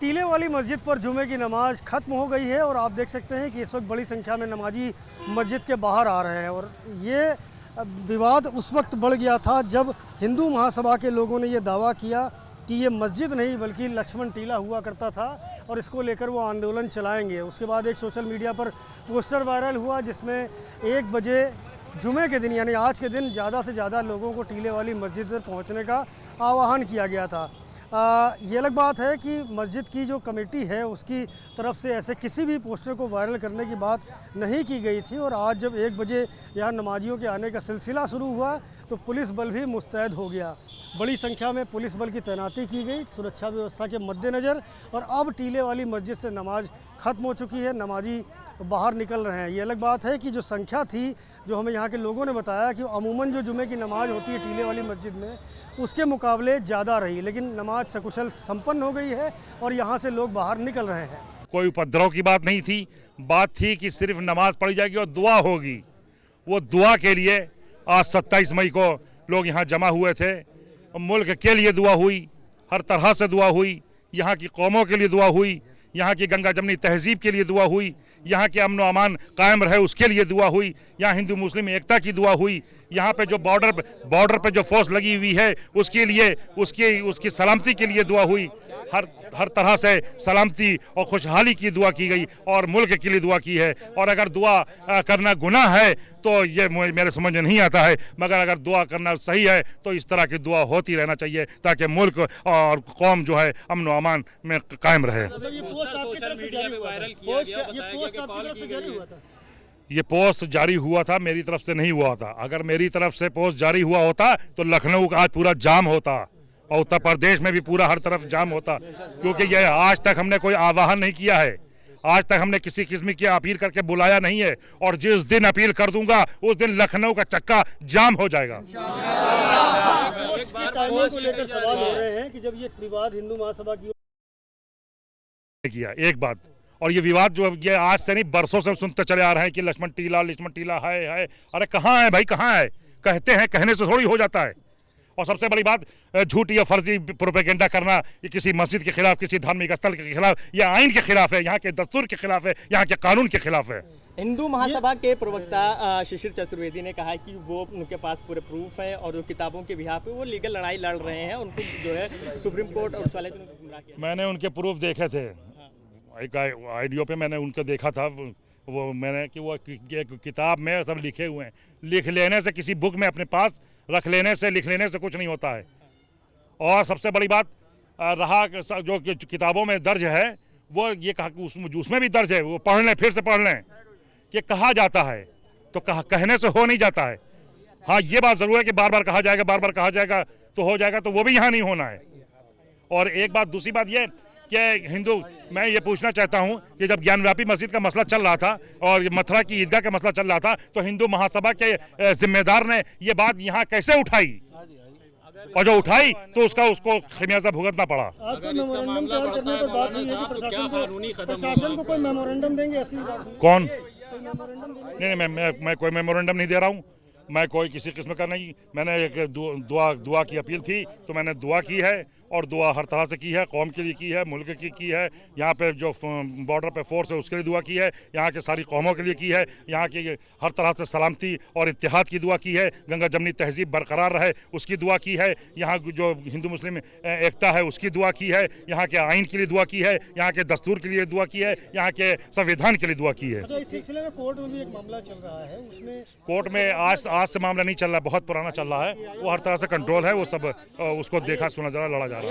टीले वाली मस्जिद पर जुमे की नमाज ख़त्म हो गई है और आप देख सकते हैं कि इस वक्त बड़ी संख्या में नमाजी मस्जिद के बाहर आ रहे हैं। और ये विवाद उस वक्त बढ़ गया था जब हिंदू महासभा के लोगों ने ये दावा किया कि ये मस्जिद नहीं बल्कि लक्ष्मण टीला हुआ करता था और इसको लेकर वो आंदोलन चलाएंगे। उसके बाद एक सोशल मीडिया पर पोस्टर वायरल हुआ जिसमें 1 बजे जुमे के दिन यानी आज के दिन ज़्यादा से ज़्यादा लोगों को टीले वाली मस्जिद पर पहुँचने का आह्वान किया गया था। ये अलग बात है कि मस्जिद की जो कमेटी है उसकी तरफ से ऐसे किसी भी पोस्टर को वायरल करने की बात नहीं की गई थी। और आज जब 1 बजे यहाँ नमाजियों के आने का सिलसिला शुरू हुआ तो पुलिस बल भी मुस्तैद हो गया। बड़ी संख्या में पुलिस बल की तैनाती की गई सुरक्षा व्यवस्था के मद्देनज़र। और अब टीले वाली मस्जिद से नमाज ख़त्म हो चुकी है, नमाजी बाहर निकल रहे हैं। ये अलग बात है कि जो संख्या थी, जो हमें यहाँ के लोगों ने बताया कि अमूमन जो जुमे की नमाज होती है टीले वाली मस्जिद में उसके मुकाबले ज़्यादा रही, लेकिन नमाज सकुशल संपन्न हो गई है और यहाँ से लोग बाहर निकल रहे हैं। कोई उपद्रव की बात नहीं थी, बात थी कि सिर्फ नमाज पढ़ी जाएगी और दुआ होगी। वो दुआ के लिए आज 27 मई को लोग यहाँ जमा हुए थे। मुल्क के लिए दुआ हुई, हर तरह से दुआ हुई, यहाँ की कौमों के लिए दुआ हुई, यहाँ की गंगा जमनी तहजीब के लिए दुआ हुई, यहाँ के अमन व अमान कायम रहे उसके लिए दुआ हुई, यहाँ हिंदू मुस्लिम एकता की दुआ हुई, यहाँ पे जो बॉर्डर पे जो फोर्स लगी हुई है उसके लिए उसकी सलामती के लिए दुआ हुई। हर तरह से सलामती और खुशहाली की दुआ की गई और मुल्क के लिए दुआ की है। और अगर दुआ करना गुनाह है तो ये मेरे समझ में नहीं आता है, मगर अगर दुआ करना सही है तो इस तरह की दुआ होती रहना चाहिए ताकि मुल्क और कौम जो है अमन व अमान में कायम रहे। ये पोस्ट जारी हुआ था, मेरी तरफ से नहीं हुआ था। अगर मेरी तरफ से पोस्ट जारी हुआ होता तो लखनऊ का आज पूरा जाम होता और उत्तर प्रदेश में भी पूरा हर तरफ जाम होता, क्योंकि ये आज तक हमने कोई आह्वान नहीं किया है, आज तक हमने किसी किस्म की अपील करके बुलाया नहीं है। और जिस दिन अपील कर दूंगा उस दिन लखनऊ का चक्का जाम हो जाएगा। टाइमिंग को लेकर सवाल हो रहे हैं कि जब ये विवाद हिंदू महासभा की किया एक बात, और ये विवाद जो ये आज से नहीं बरसों से सुनते चले आ रहे हैं कि लक्ष्मण टीला है। अरे कहाँ है भाई, कहाँ है? कहते हैं, कहने से थोड़ी हो जाता है। और सबसे बड़ी बात, झूठी या फर्जी प्रोपेगेंडा करना ये किसी मस्जिद के खिलाफ, किसी धार्मिक स्थल के खिलाफ, या आइन के खिलाफ है, यहाँ के दस्तूर के खिलाफ है, यहाँ के कानून के खिलाफ है। हिंदू महासभा के प्रवक्ता शिशिर चतुर्वेदी ने कहा है कि वो उनके पास पूरे प्रूफ है और जो किताबों के बिहार पे वो लीगल लड़ाई लड़ रहे हैं, उनको जो है सुप्रीम कोर्ट और उच्च न्यायालय ने गुमराह किया। मैंने उनके प्रूफ देखे थे, एक आइडियो पे मैंने उनको देखा था, वो मैंने कि वो एक किताब में सब लिखे हुए हैं। लिख लेने से, किसी बुक में अपने पास रख लेने से, लिख लेने से कुछ नहीं होता है। और सबसे बड़ी बात रहा जो किताबों में दर्ज है वो ये कहा उसमें भी दर्ज है, वो पढ़ लें, फिर से पढ़ लें कि कहा जाता है तो कहने से हो नहीं जाता है। हाँ, ये बात ज़रूर है कि बार बार कहा जाएगा तो हो जाएगा, तो वो भी यहाँ नहीं होना है। और एक बात, दूसरी बात ये कि मैं ये पूछना चाहता हूँ कि जब ज्ञानव्यापी मस्जिद का मसला चल रहा था और मथुरा की ईदगाह का मसला चल रहा था तो हिंदू महासभा के जिम्मेदार ने ये बात यहाँ कैसे उठाई, और जो उठाई तो उसको खमियाजा भुगतना पड़ा। आज कोई मेमोरेंडम तैयार करने पर बात हुई है कि प्रशासन को कोई मेमोरेंडम देंगे, ऐसी बात हुई? कौन? नहीं, मैं कोई मेमोरेंडम नहीं दे रहा हूँ, मैं कोई किसी किस्म का नहीं। मैंने एक दुआ की अपील थी तो मैंने दुआ की है, और दुआ हर तरह से की है, कौम के लिए की है, मुल्क की है, यहाँ पे जो बॉर्डर पे फोर्स है उसके लिए दुआ की है, यहाँ के सारी कौमों के लिए की है, यहाँ की हर तरह से सलामती और इत्तेहाद की दुआ की है, गंगा जमनी तहजीब बरकरार रहे उसकी दुआ की है, यहाँ जो हिंदू मुस्लिम एकता है उसकी दुआ की है, यहाँ के आइन के लिए दुआ की है, यहाँ के दस्तूर के लिए दुआ की है, यहाँ के संविधान के लिए दुआ की है। इस सिलसिले में कोर्ट में भी एक मामला चल रहा है, उसमें कोर्ट में आज से मामला नहीं चल रहा, बहुत पुराना चल रहा है, वो हर तरह से कंट्रोल है, वो सब उसको देखा सुना जा रहा, लड़ा जा रहा है।